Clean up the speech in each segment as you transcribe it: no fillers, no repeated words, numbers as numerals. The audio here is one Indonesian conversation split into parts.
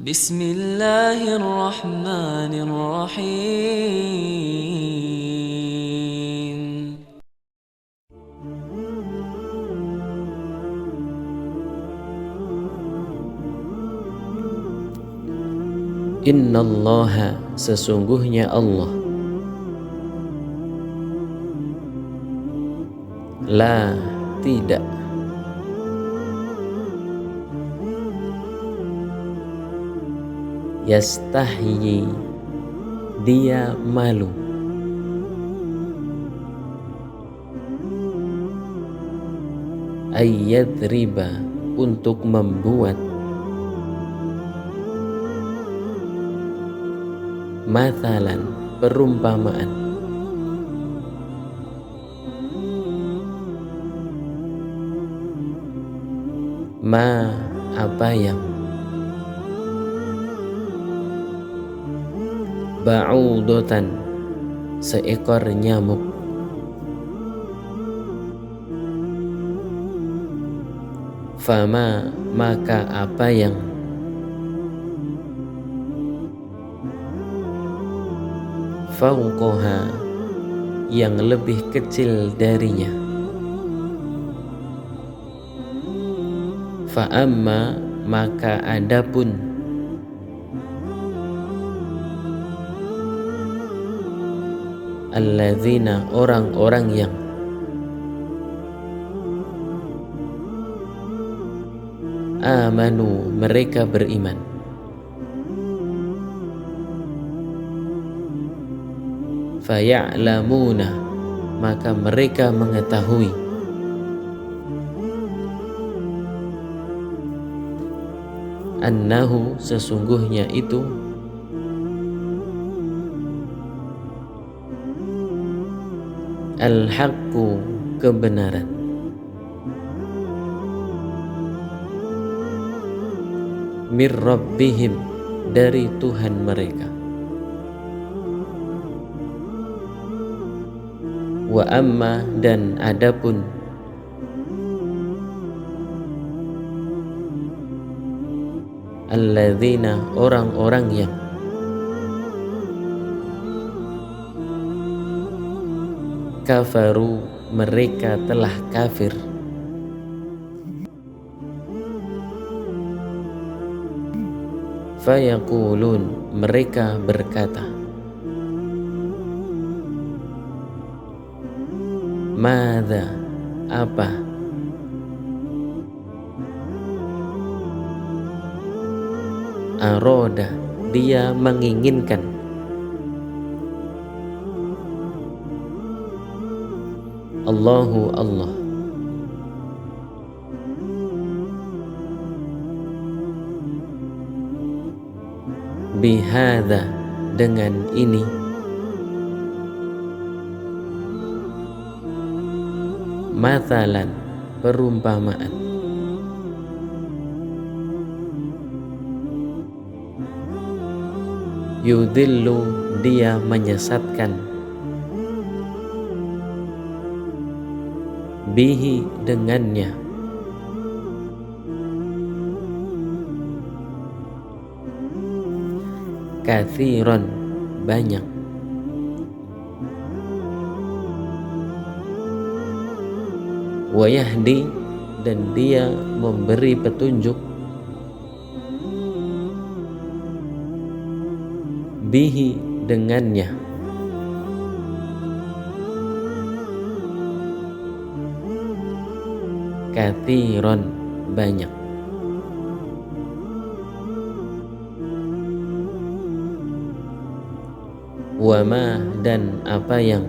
بسم الله الرحمن الرحيم. Innallaha, sesungguhnya Allah, la, tidak, yastahyi, dia malu, ayyadriba, untuk membuat, mathalan, perumpamaan, ma, apa yang, ba'udotan, seekor nyamuk, fama, maka apa yang, fauqoha, yang lebih kecil darinya, fa'amma, maka adapun, alladzina, orang-orang yang, amanu, mereka beriman, faya'lamuna, maka mereka mengetahui, annahu, sesungguhnya itu, al-haqqu, kebenaran, mir rabbihim, dari Tuhan mereka, wa amma, dan adapun, alladzina, orang-orang yang, kafaru, mereka telah kafir, fayaqulun, mereka berkata, madza, apa, aroda, dia menginginkan, Allahu, Allah, bihadza, dengan ini, mathalan, perumpamaan, yudhillu, dia menyesatkan, bihi, dengannya, katsiran, banyak, wa yahdi, dan dia memberi petunjuk, bihi, dengannya, katsiran, banyak, wa ma, dan apa yang,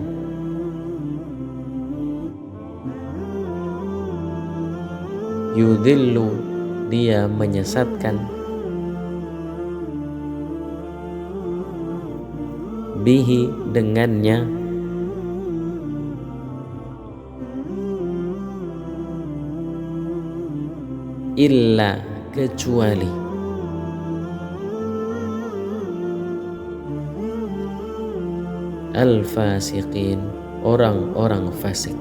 yudhillu, dia menyesatkan, bihi, dengannya, illa, kecuali, al-fasiqin, orang-orang fasik.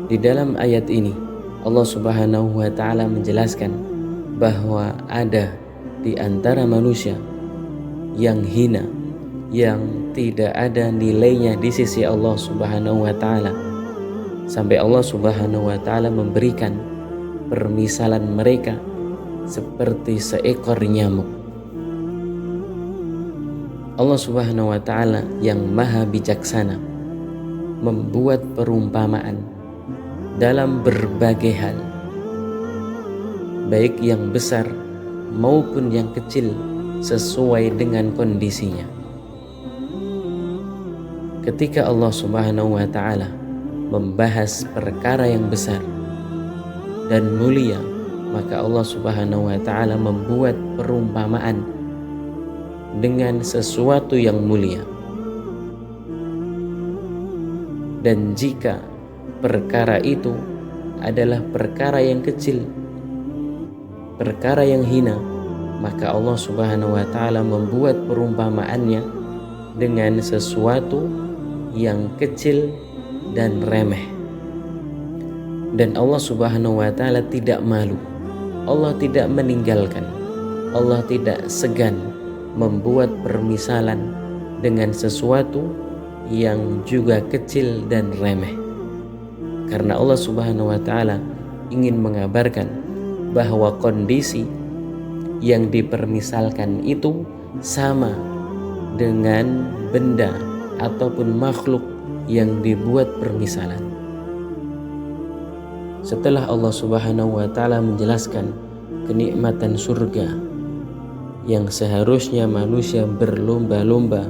Di dalam ayat ini Allah Subhanahu wa taala menjelaskan bahwa ada di antara manusia yang hina, yang tidak ada nilainya di sisi Allah Subhanahu wa taala, sampai Allah Subhanahu wa taala memberikan permisalan mereka seperti seekor nyamuk. Allah Subhanahu wa taala yang maha bijaksana membuat perumpamaan dalam berbagai hal, baik yang besar maupun yang kecil, sesuai dengan kondisinya. Ketika Allah Subhanahu wa taala membahas perkara yang besar dan mulia, maka Allah Subhanahu wa taala membuat perumpamaan dengan sesuatu yang mulia. Dan jika perkara itu adalah perkara yang kecil, perkara yang hina, maka Allah Subhanahu wa taala membuat perumpamaannya dengan sesuatu yang kecil dan remeh. Dan Allah Subhanahu wa taala tidak malu, Allah tidak meninggalkan, Allah tidak segan membuat permisalan dengan sesuatu yang juga kecil dan remeh. Karena Allah Subhanahu wa taala ingin mengabarkan bahwa kondisi yang dipermisalkan itu sama dengan benda ataupun makhluk yang dibuat permisalan. Setelah Allah Subhanahu wa taala menjelaskan kenikmatan surga yang seharusnya manusia berlomba-lomba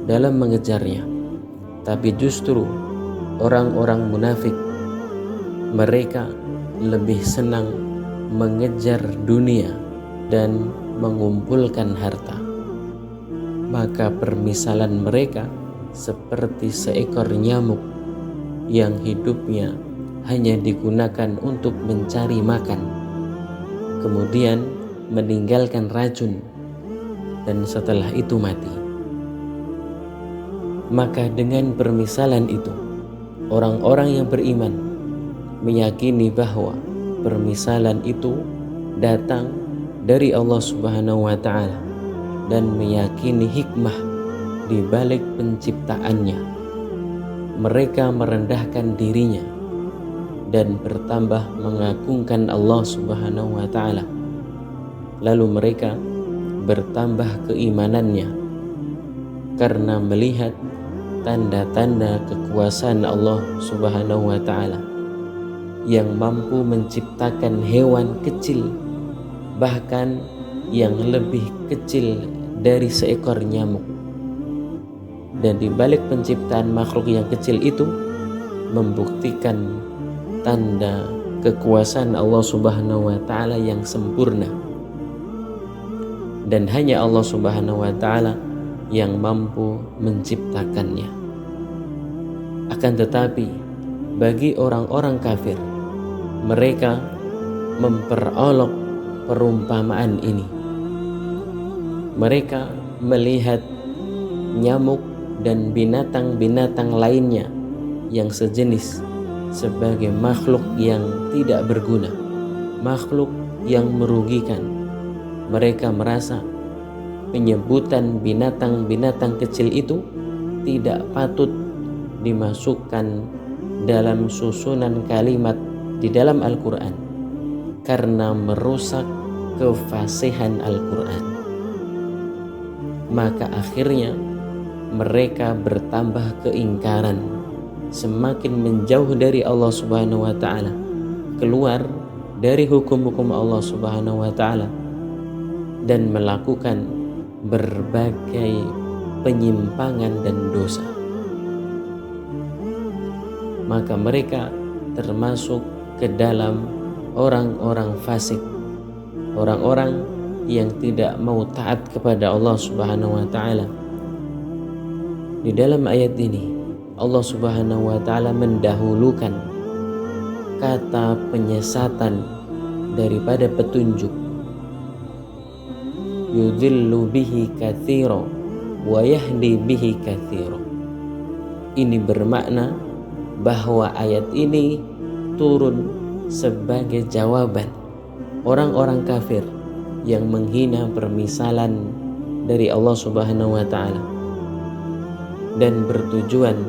dalam mengejarnya, tapi justru orang-orang munafik, mereka lebih senang mengejar dunia dan mengumpulkan harta. Maka permisalan mereka seperti seekor nyamuk yang hidupnya hanya digunakan untuk mencari makan, kemudian meninggalkan racun, dan setelah itu mati. Maka dengan permisalan itu, orang-orang yang beriman meyakini bahwa permisalan itu datang dari Allah Subhanahu wa taala dan meyakini hikmah di balik penciptaannya. Mereka merendahkan dirinya dan bertambah mengagungkan Allah Subhanahu wa taala. Lalu mereka bertambah keimanannya karena melihat tanda-tanda kekuasaan Allah Subhanahu wa taala yang mampu menciptakan hewan kecil, bahkan yang lebih kecil dari seekor nyamuk. Dan di balik penciptaan makhluk yang kecil itu membuktikan tanda kekuasaan Allah Subhanahu wa taala yang sempurna. Dan hanya Allah Subhanahu wa taala yang mampu menciptakannya. Akan tetapi bagi orang-orang kafir, mereka memperolok perumpamaan ini. Mereka melihat nyamuk dan binatang-binatang lainnya yang sejenis sebagai makhluk yang tidak berguna, makhluk yang merugikan. Mereka merasa penyebutan binatang-binatang kecil itu tidak patut dimasukkan dalam susunan kalimat di dalam Al-Quran karena merusak kefasihan Al-Quran. Maka akhirnya mereka bertambah keingkaran, semakin menjauh dari Allah Subhanahu wa taala, keluar dari hukum-hukum Allah Subhanahu wa taala, dan melakukan berbagai penyimpangan dan dosa. Maka mereka termasuk ke dalam orang-orang fasik, orang-orang yang tidak mau taat kepada Allah Subhanahu wa taala. Di dalam ayat ini Allah Subhanahu wa taala mendahulukan kata penyesatan daripada petunjuk. Yudhillu bihi katsira wa yahdi bihi katsira. Ini bermakna bahwa ayat ini turun sebagai jawaban orang-orang kafir yang menghina permisalan dari Allah Subhanahu wa taala dan bertujuan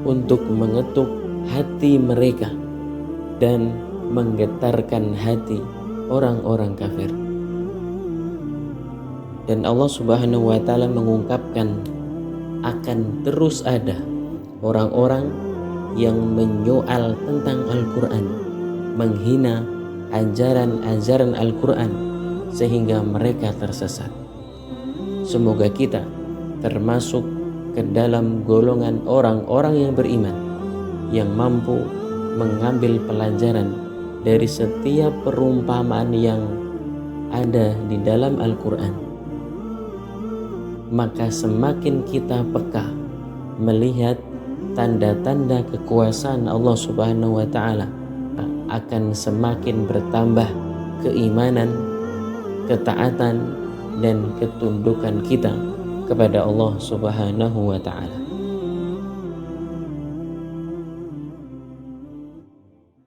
untuk mengetuk hati mereka dan menggetarkan hati orang-orang kafir. Dan Allah Subhanahu wa taala mengungkapkan akan terus ada orang-orang yang menyoal tentang Al-Quran, menghina ajaran-ajaran Al-Quran sehingga mereka tersesat. Semoga kita termasuk ke dalam golongan orang-orang yang beriman, yang mampu mengambil pelajaran dari setiap perumpamaan yang ada di dalam Al-Quran. Maka semakin kita peka melihat tanda-tanda kekuasaan Allah Subhanahu wa taala, akan semakin bertambah keimanan, ketaatan dan ketundukan kita kepada Allah Subhanahu wa taala.